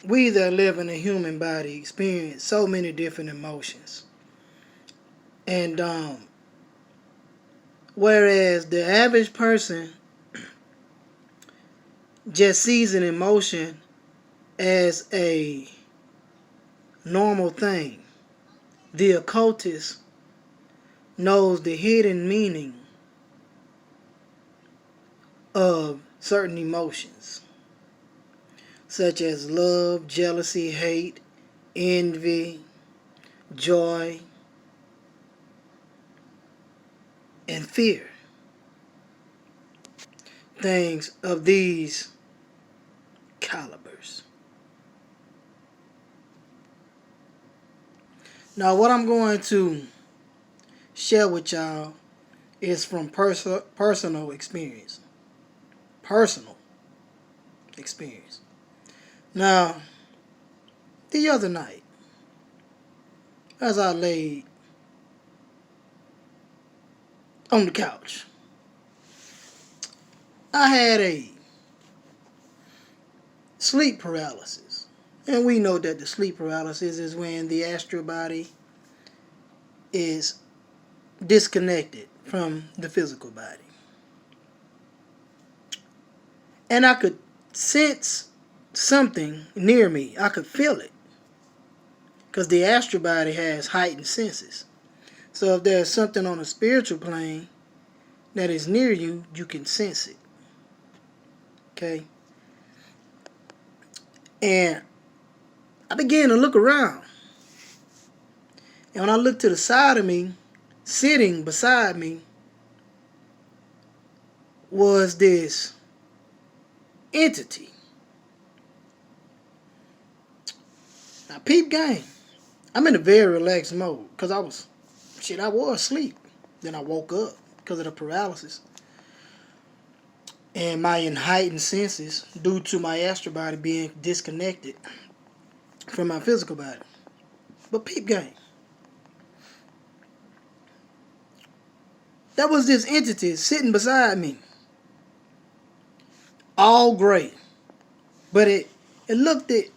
we that live in a human body experience so many different emotions. And whereas the average person just sees an emotion as a normal thing, the occultist knows the hidden meaning of certain emotions, such as love, jealousy, hate, envy, joy, and fear. Things of these calibers. Now, what I'm going to share with y'all is from personal experience. Personal experience. Now, the other night, as I laid on the couch, I had a sleep paralysis. And we know that the sleep paralysis is when the astral body is disconnected from the physical body. And I could sense something near me. I could feel it. Because the astral body has heightened senses. So if there's something on a spiritual plane that is near you, you can sense it. Okay? And I began to look around. And when I looked to the side of me, sitting beside me, was this entity. Now, peep game. I'm in a very relaxed mode because I was asleep. Then I woke up because of the paralysis and my heightened senses due to my astral body being disconnected from my physical body. But peep game. That was this entity sitting beside me. All gray. But the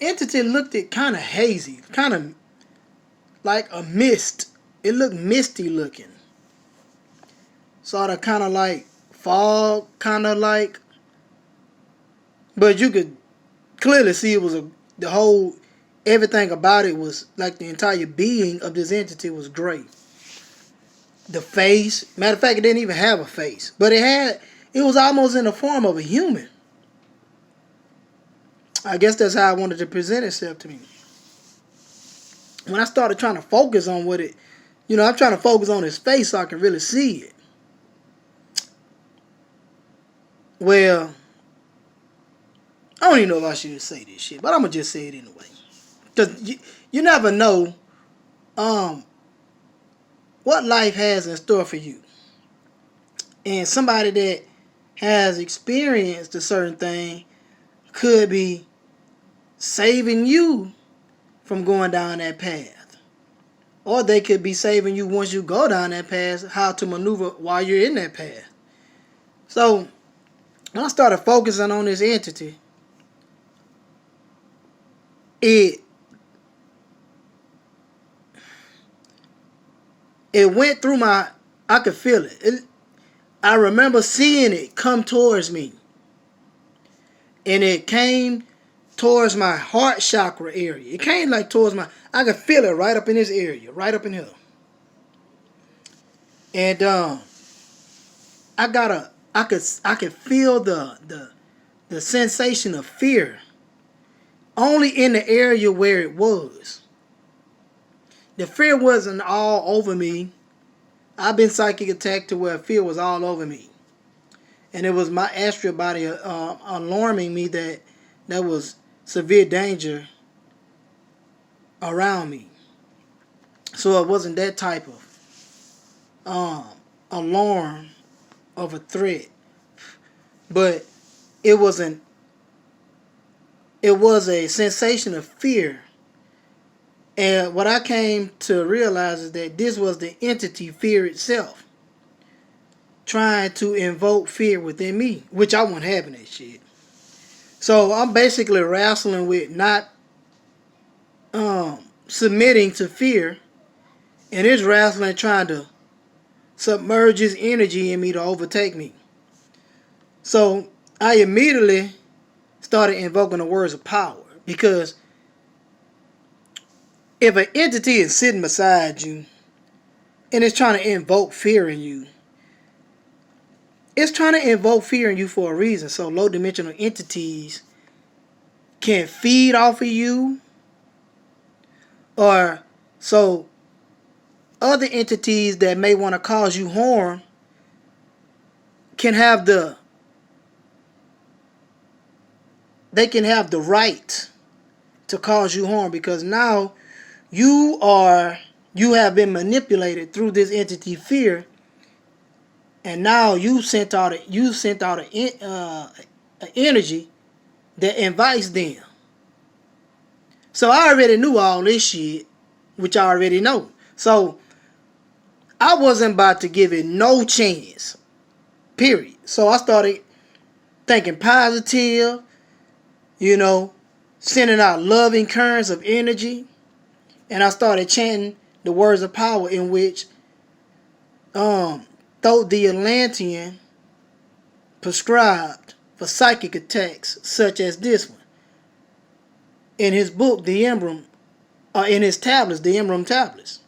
entity looked at kind of hazy, kind of like a mist. It looked misty looking. Sort of kind of like fog, kind of like. But you could clearly see it was everything about it was like the entire being of this entity was gray. The face, matter of fact, it didn't even have a face. But it was almost in the form of a human. I guess that's how I wanted to present itself to me. When I started trying to focus on I'm trying to focus on his face so I can really see it. Well, I don't even know if I should say this shit, but I'm going to just say it anyway. Because you never know what life has in store for you. And somebody that has experienced a certain thing could be saving you from going down that path. Or they could be saving you once you go down that path, how to maneuver while you're in that path. So, when I started focusing on this entity, it went through I could feel it. I remember seeing it come towards me. And it came towards my heart chakra area. It came like towards I could feel it right up in this area, right up in here. And I could feel the sensation of fear only in the area where it was. The fear wasn't all over me. I've been psychic attacked to where fear was all over me. And it was my astral body alarming me that there was severe danger around me. So it wasn't that type of alarm of a threat. But it was a sensation of fear. And what I came to realize is that this was the entity, fear itself, trying to invoke fear within me, which I wasn't having that shit. So I'm basically wrestling with not submitting to fear, and it's wrestling trying to submerge his energy in me to overtake me. So I immediately started invoking the words of power, because if an entity is sitting beside you and it's trying to invoke fear in you, it's trying to invoke fear in you for a reason. So low dimensional entities can feed off of you, or so other entities that may want to cause you harm can have the right to cause you harm, because now you have been manipulated through this entity fear, and now you sent out an energy that invites them. So I already knew all this shit, which I already know. So I wasn't about to give it no chance, period. So I started thinking positive, sending out loving currents of energy, and I started chanting the words of power, in which Thoth the Atlantean prescribed for psychic attacks such as this one in his book, The Emblem, in his tablets, The Emblem Tablets.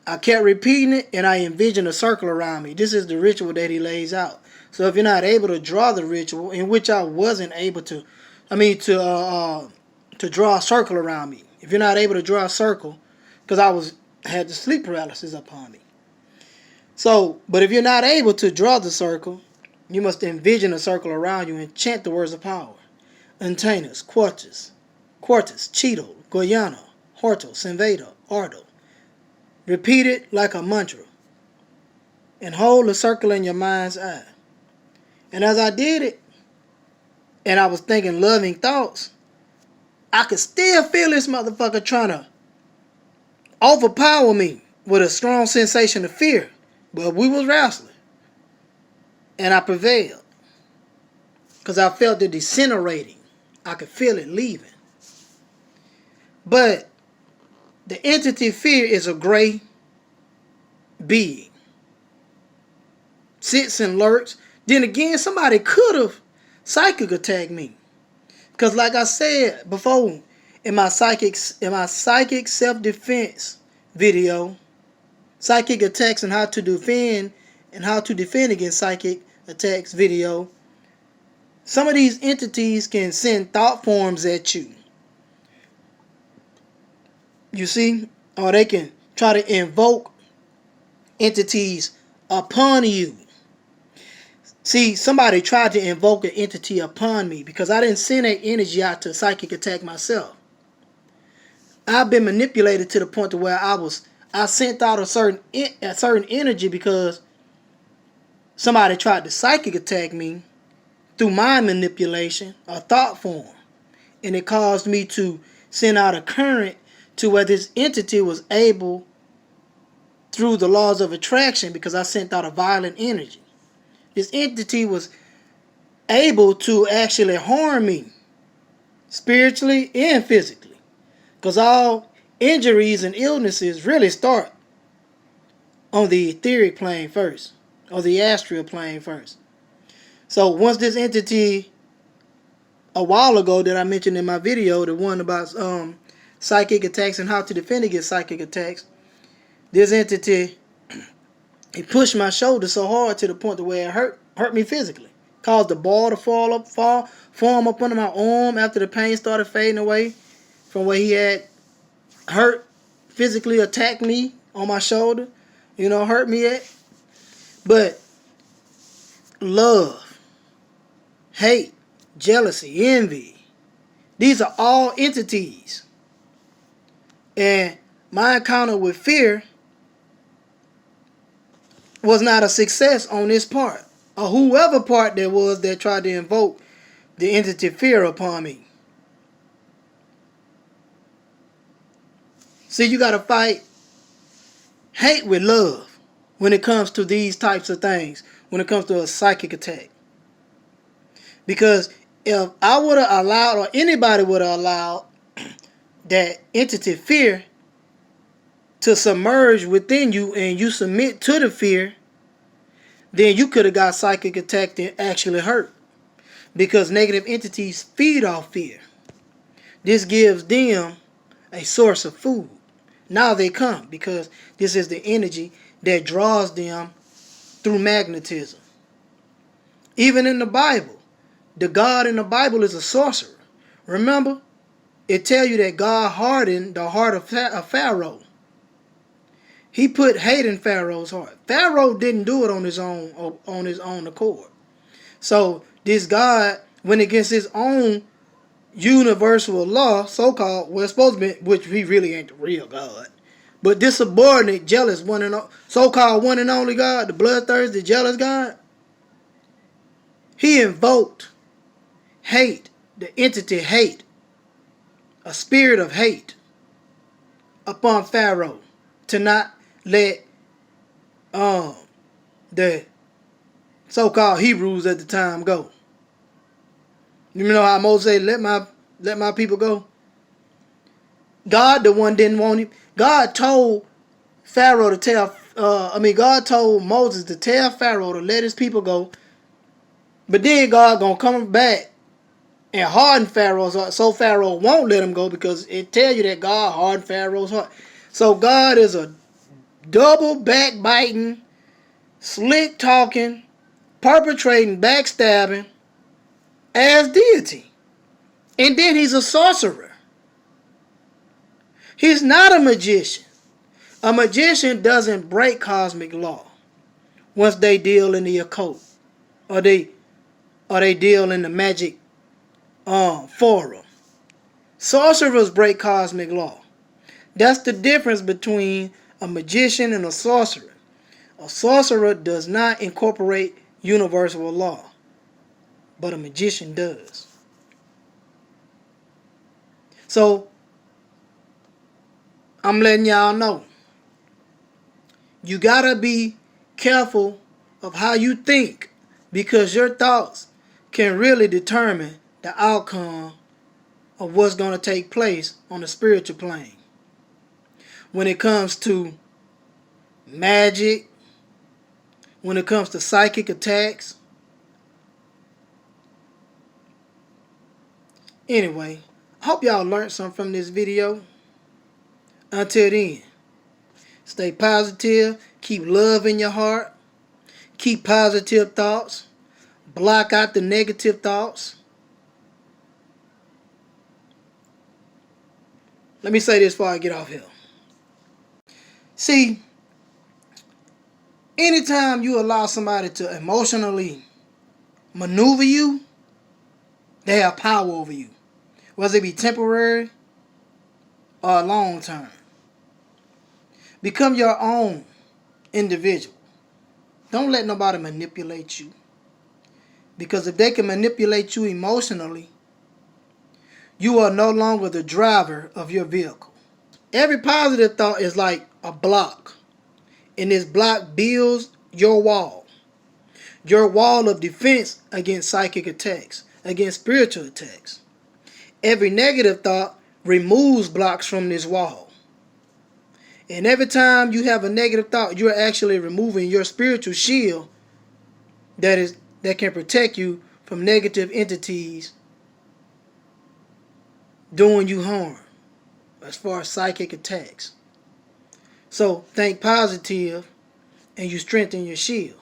I kept repeating it, and I envisioned a circle around me. This is the ritual that he lays out. So if you're not able to draw the ritual, in which I wasn't able to, to draw a circle around me. If you're not able to draw a circle, because I had the sleep paralysis upon me. So, but if you're not able to draw the circle, you must envision a circle around you and chant the words of power. Antanas, Quartus, Cheeto, Goyana, Horto, Sinvado, Ardo. Repeat it like a mantra, and hold the circle in your mind's eye. And as I did it, and I was thinking loving thoughts, I could still feel this motherfucker trying to overpower me with a strong sensation of fear. But we was wrestling, and I prevailed, because I felt it disintegrating. I could feel it leaving. But the entity fear is a gray being. Sits and lurks. Then again, somebody could have psychic attacked me. Because like I said before, in my psychic self-defense video, psychic attacks and how to defend against psychic attacks video, some of these entities can send thought forms at you. You see? Or they can try to invoke entities upon you. See, somebody tried to invoke an entity upon me, because I didn't send that energy out to psychic attack myself. I've been manipulated to the point to where I sent out a certain energy, because somebody tried to psychic attack me through my manipulation, a thought form, and it caused me to send out a current to where this entity was able, through the laws of attraction, because I sent out a violent energy, this entity was able to actually harm me spiritually and physically, because all injuries and illnesses really start on the etheric plane first, or the astral plane first. So once this entity, a while ago that I mentioned in my video, the one about psychic attacks and how to defend against psychic attacks, this entity, it pushed my shoulder so hard to the point to where it hurt me physically. Caused the ball to form up under my arm after the pain started fading away from where he had physically attacked me on my shoulder, hurt me at. But love, hate, jealousy, envy, these are all entities. And my encounter with fear was not a success on this part, or whoever part there was that tried to invoke the entity fear upon me. See, you got to fight hate with love when it comes to these types of things, when it comes to a psychic attack. Because if I would have allowed, or anybody would have allowed, that entity fear to submerge within you and you submit to the fear, then you could have got psychic attacked and actually hurt. Because negative entities feed off fear. This gives them a source of food. Now they come because this is the energy that draws them through magnetism. Even in the Bible, the God in the Bible is a sorcerer. Remember, it tells you that God hardened the heart of Pharaoh. He put hate in Pharaoh's heart. Pharaoh didn't do it on his own accord. So this God went against his own universal law, so-called, well, it's supposed to be, which he really ain't the real God, but this subordinate, jealous, so-called one and only God, the bloodthirsty, jealous God, he invoked hate, the entity hate, a spirit of hate upon Pharaoh to not let the so-called Hebrews at the time go. You know how Moses said, let my people go? God, the one, didn't want him. God told Pharaoh to tell, God told Moses to tell Pharaoh to let his people go. But then God gonna come back and harden Pharaoh's heart, so Pharaoh won't let him go, because it tells you that God hardened Pharaoh's heart. So God is a double backbiting, slick talking, perpetrating, backstabbing as deity. And then he's a sorcerer. He's not a magician. A magician doesn't break cosmic law once they deal in the occult, or they deal in the magic forum. Sorcerers break cosmic law. That's the difference between a magician and a sorcerer. A sorcerer does not incorporate universal law, but a magician does. So I'm letting y'all know, you gotta be careful of how you think, because your thoughts can really determine the outcome of what's going to take place on the spiritual plane. When it comes to magic, when it comes to psychic attacks. Anyway, I hope y'all learned something from this video. Until then, stay positive, keep love in your heart, keep positive thoughts, block out the negative thoughts. Let me say this before I get off here. See, anytime you allow somebody to emotionally maneuver you, they have power over you, whether it be temporary or long term. Become your own individual. Don't let nobody manipulate you. Because if they can manipulate you emotionally, you are no longer the driver of your vehicle. Every positive thought is like a block. And this block builds your wall. Your wall of defense against psychic attacks, against spiritual attacks. Every negative thought removes blocks from this wall. And every time you have a negative thought, you're actually removing your spiritual shield that can protect you from negative entities doing you harm as far as psychic attacks. So think positive and you strengthen your shield.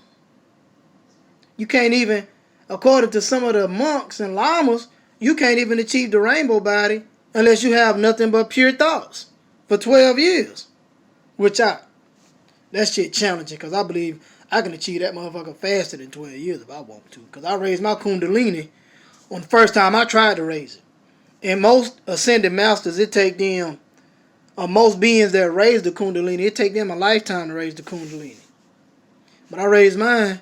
You can't even, according to some of the monks and lamas, you can't even achieve the rainbow body unless you have nothing but pure thoughts for 12 years. That shit challenging, because I believe I can achieve that motherfucker faster than 12 years if I want to. Because I raised my Kundalini on the first time I tried to raise it. And most ascended masters, it take them, or most beings that raise the Kundalini, it take them a lifetime to raise the Kundalini. But I raised mine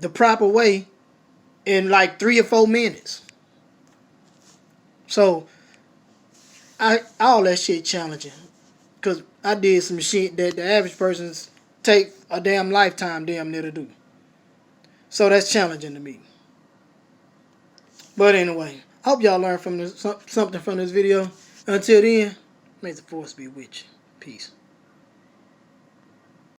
the proper way in like 3 or 4 minutes. So, all that shit challenging. Because I did some shit that the average person's take a damn lifetime damn near to do. So that's challenging to me. But anyway, I hope y'all learned from this something from this video. Until then, may the force be with you. Peace.